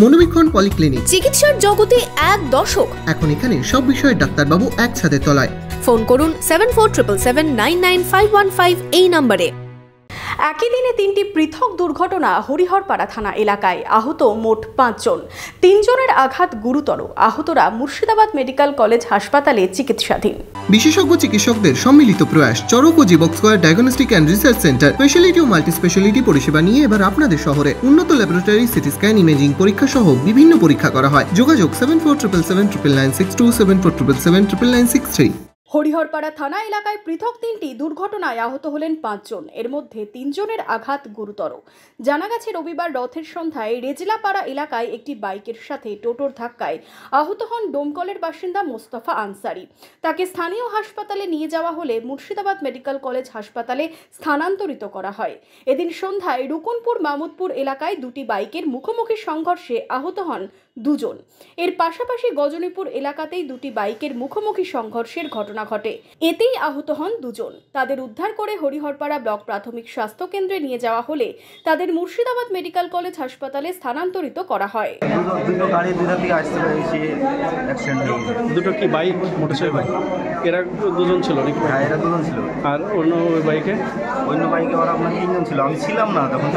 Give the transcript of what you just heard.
মনোবীক্ষণ polyclinic, চিকিৎসার জগতে এক দশক। এখন এখানে সব বিষয়ে ডাক্তারবাবু এক ছাদের তলায়। ফোন করুন 7477799515 এই নম্বরে। একই দিনে তিনটি পৃথক দুর্ঘটনা হরিহরপাড়া থানা এলাকায়, আহত মোট 5 জন। 3 জনের আঘাত গুরুতর। আহতরা মুর্শিদাবাদ মেডিকেল কলেজ হাসপাতালে চিকিৎসাধীন। বিশেষজ্ঞ চিকিৎসকদের সম্মিলিত প্রয়াস, চরক ও Jibak square diagnostic and research centre speciality ও মাল্টি স্পেশালিটি পরিষেবা নিয়ে এবার আপনাদের শহরে উন্নত ল্যাবরেটরি, সিটি স্ক্যান, ইমেজিং পরীক্ষা সহ বিভিন্ন পরীক্ষা করা হয়। যোগাযোগ 7477799962, 7477799963। হরিহরপাড়া থানা এলাকায় পৃথক 3টি দুর্ঘটনায় আহত হলেন 5 জন। এর মধ্যে 3 জনের আঘাত গুরুতর। জানা গেছে, রবিবার রথের সন্ধ্যায় রেজলাপাড়া এলাকায় একটি বাইকের সাথে টোটোর ধাক্কায় আহত হন ডোমকলের বাসিন্দা মোস্তফা আনসারি। তাকে স্থানীয় হাসপাতালে নিয়ে যাওয়া হলে মুর্শিদাবাদ মেডিকেল কলেজ হাসপাতালে স্থানান্তরিত করা হয়। এদিন সন্ধ্যায় রুকনপুর মামুদপুর এলাকায় দুটি বাইকের মুখোমুখি সংঘর্ষে আহত হন 2 জন। এর পাশাপাশি গজনীপুর এলাকাতেই দুটি বাইকের মুখোমুখি সংঘর্ষের ঘটনা ঘটে। এতেই আহত হন 2 জন। তাদের উদ্ধার করে হরিহরপাড়া ব্লক প্রাথমিক স্বাস্থ্য কেন্দ্রে নিয়ে যাওয়া হলে তাদের মুর্শিদাবাদ মেডিকেল কলেজ হাসপাতালে স্থানান্তরিত করা হয়। দুটো গাড়ি দুটো থেকে আসতে পেরেছি, অ্যাক্সিডেন্ট হয়ে গেছে। দুটো কি বাইক, মোটরসাইকেল? এরা 2 জন ছিল নাকি? হ্যাঁ, এরা 2 জন ছিল। আর অন্য বাইকে ওরা আপনার 3 জন ছিল। আমি ছিলাম না তখন।